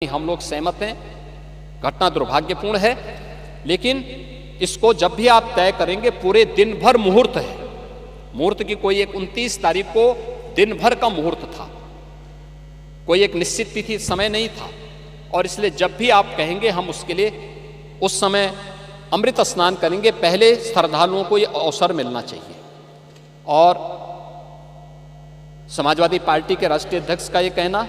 हम लोग सहमत हैं, घटना दुर्भाग्यपूर्ण है, लेकिन इसको जब भी आप तय करेंगे पूरे दिन भर मुहूर्त है। मुहूर्त की कोई एक 29 तारीख को दिन भर का मुहूर्त था, कोई एक निश्चित तिथि समय नहीं था। और इसलिए जब भी आप कहेंगे हम उसके लिए उस समय अमृत स्नान करेंगे। पहले श्रद्धालुओं को ये अवसर मिलना चाहिए। और समाजवादी पार्टी के राष्ट्रीय अध्यक्ष का ये कहना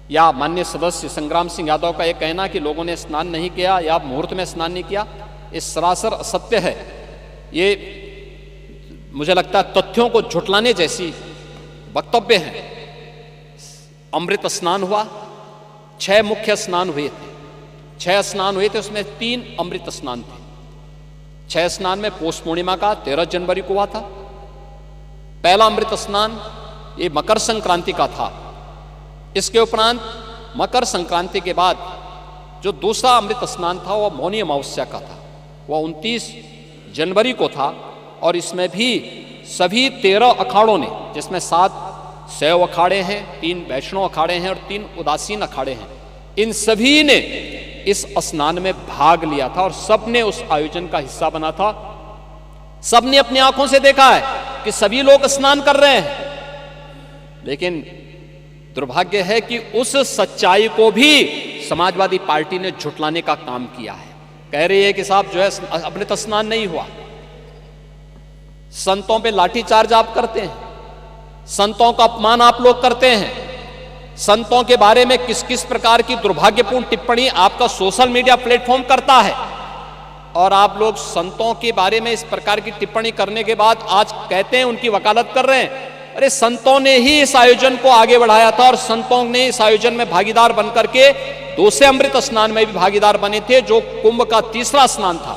या माननीय सदस्य संग्राम सिंह यादव का ये कहना कि लोगों ने स्नान नहीं किया या मुहूर्त में स्नान नहीं किया, ये सरासर असत्य है। ये मुझे लगता है तथ्यों को झुठलाने जैसी वक्तव्य हैं। अमृत स्नान हुआ, 6 मुख्य स्नान हुए थे, 6 स्नान हुए थे, उसमें 3 अमृत स्नान थे। 6 स्नान में पौष पूर्णिमा का 13 जनवरी को हुआ था। पहला अमृत स्नान ये मकर संक्रांति का था। इसके उपरांत मकर संक्रांति के बाद जो दूसरा अमृत स्नान था वह मौनी अमावस्या का था, वह 29 जनवरी को था। और इसमें भी सभी 13 अखाड़ों ने, जिसमें 7 शैव अखाड़े हैं, 3 वैष्णव अखाड़े हैं और 3 उदासीन अखाड़े हैं, इन सभी ने इस स्नान में भाग लिया था और सबने उस आयोजन का हिस्सा बना था। सबने अपनी आंखों से देखा है कि सभी लोग स्नान कर रहे हैं। लेकिन दुर्भाग्य है कि उस सच्चाई को भी समाजवादी पार्टी ने झुठलाने का काम किया है। कह रही है कि साहब जो है अमृत स्नान नहीं हुआ। संतों पे लाठीचार्ज आप करते हैं, संतों का अपमान आप लोग करते हैं, संतों के बारे में किस किस प्रकार की दुर्भाग्यपूर्ण टिप्पणी आपका सोशल मीडिया प्लेटफॉर्म करता है। और आप लोग संतों के बारे में इस प्रकार की टिप्पणी करने के बाद आज कहते हैं उनकी वकालत कर रहे हैं। अरे संतों ने ही इस आयोजन को आगे बढ़ाया था और संतों ने इस आयोजन में भागीदार बनकर के दूसरे अमृत स्नान में भी भागीदार बने थे, जो कुंभ का तीसरा स्नान था।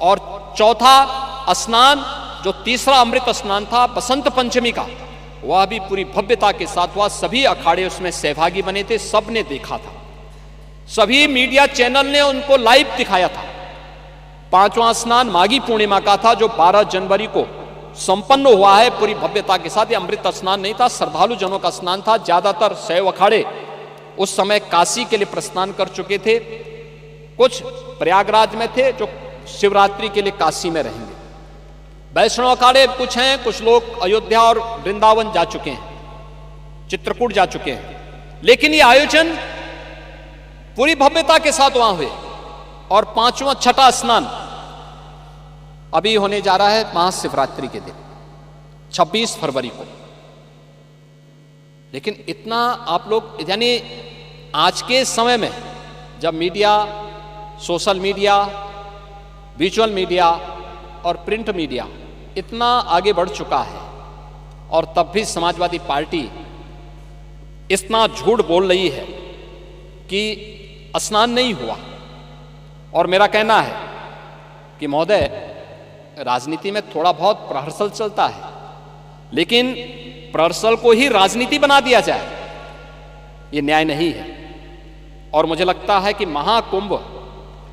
और चौथा स्नान जो तीसरा अमृत स्नान था बसंत पंचमी का, वह भी पूरी भव्यता के साथ हुआ। सभी अखाड़े उसमें सहभागी बने थे, सबने देखा था, सभी मीडिया चैनल ने उनको लाइव दिखाया था। 5वां स्नान माघी पूर्णिमा का था, जो 12 जनवरी को संपन्न हुआ है पूरी भव्यता के साथ। ये अमृत स्नान नहीं था, श्रद्धालु जनों का स्नान था। ज्यादातर शैव अखाड़े उस समय काशी के लिए प्रस्थान कर चुके थे, कुछ प्रयागराज में थे जो शिवरात्रि के लिए काशी में रहेंगे। वैष्णव अखाड़े कुछ हैं, कुछ लोग अयोध्या और वृंदावन जा चुके हैं, चित्रकूट जा चुके हैं। लेकिन ये आयोजन पूरी भव्यता के साथ वहां हुए। और 5वां छठा स्नान अभी होने जा रहा है महाशिवरात्रि के दिन 26 फरवरी को। लेकिन इतना आप लोग, यानी आज के समय में जब media, social media, visual media और प्रिंट मीडिया इतना आगे बढ़ चुका है, और तब भी समाजवादी पार्टी इतना झूठ बोल रही है कि स्नान नहीं हुआ। और मेरा कहना है कि महोदय, राजनीति में थोड़ा बहुत प्रहर्सल चलता है, लेकिन प्रहर्सल को ही राजनीति बना दिया जाए, ये न्याय नहीं है। और मुझे लगता है कि महाकुंभ,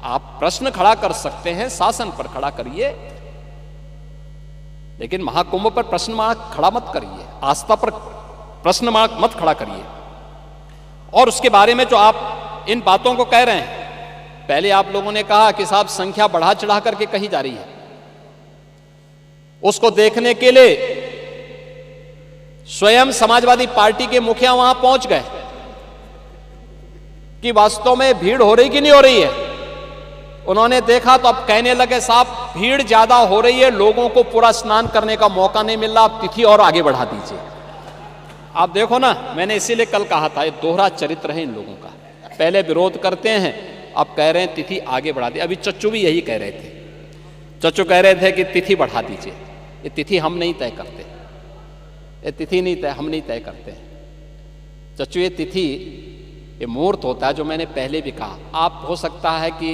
आप प्रश्न खड़ा कर सकते हैं, शासन पर खड़ा करिए, लेकिन महाकुंभ पर प्रश्न मार्क खड़ा मत करिए, आस्था पर प्रश्न मार्क मत खड़ा करिए। और उसके बारे में जो आप इन बातों को कह रहे हैं, पहले आप लोगों ने कहा कि साहब संख्या बढ़ा चढ़ा करके कही जा रही है। उसको देखने के लिए स्वयं समाजवादी पार्टी के मुखिया वहां पहुंच गए कि वास्तव में भीड़ हो रही कि नहीं हो रही है। उन्होंने देखा तो अब कहने लगे साहब भीड़ ज्यादा हो रही है, लोगों को पूरा स्नान करने का मौका नहीं मिल रहा, आप तिथि और आगे बढ़ा दीजिए। आप देखो ना, मैंने इसीलिए कल कहा था, ये दोहरा चरित्र है इन लोगों का। पहले विरोध करते हैं, अब कह रहे हैं तिथि आगे बढ़ा दी। अभी चच्चू भी यही कह रहे थे, चच्चू कह रहे थे कि तिथि बढ़ा दीजिए। ये तिथि हम नहीं तय करते, ये तिथि नहीं तय, हम नहीं तय करते चच्चू। ये तिथि, ये मुहूर्त होता है, जो मैंने पहले भी कहा। आप हो सकता है कि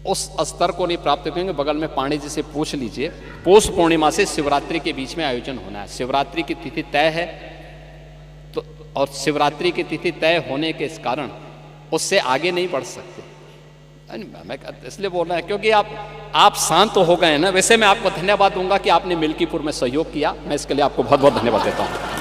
उस स्तर को नहीं प्राप्त करेंगे, बगल में पांडे जी से पूछ लीजिए। पौष पूर्णिमा से शिवरात्रि के बीच में आयोजन होना है, शिवरात्रि की तिथि तय है तो, और शिवरात्रि की तिथि तय होने के इस कारण उससे आगे नहीं बढ़ सकते। मैं इसलिए बोल रहा है क्योंकि आप शांत हो गए हैं ना। वैसे मैं आपको धन्यवाद दूंगा कि आपने मिल्कीपुर में सहयोग किया, मैं इसके लिए आपको बहुत बहुत धन्यवाद देता हूं।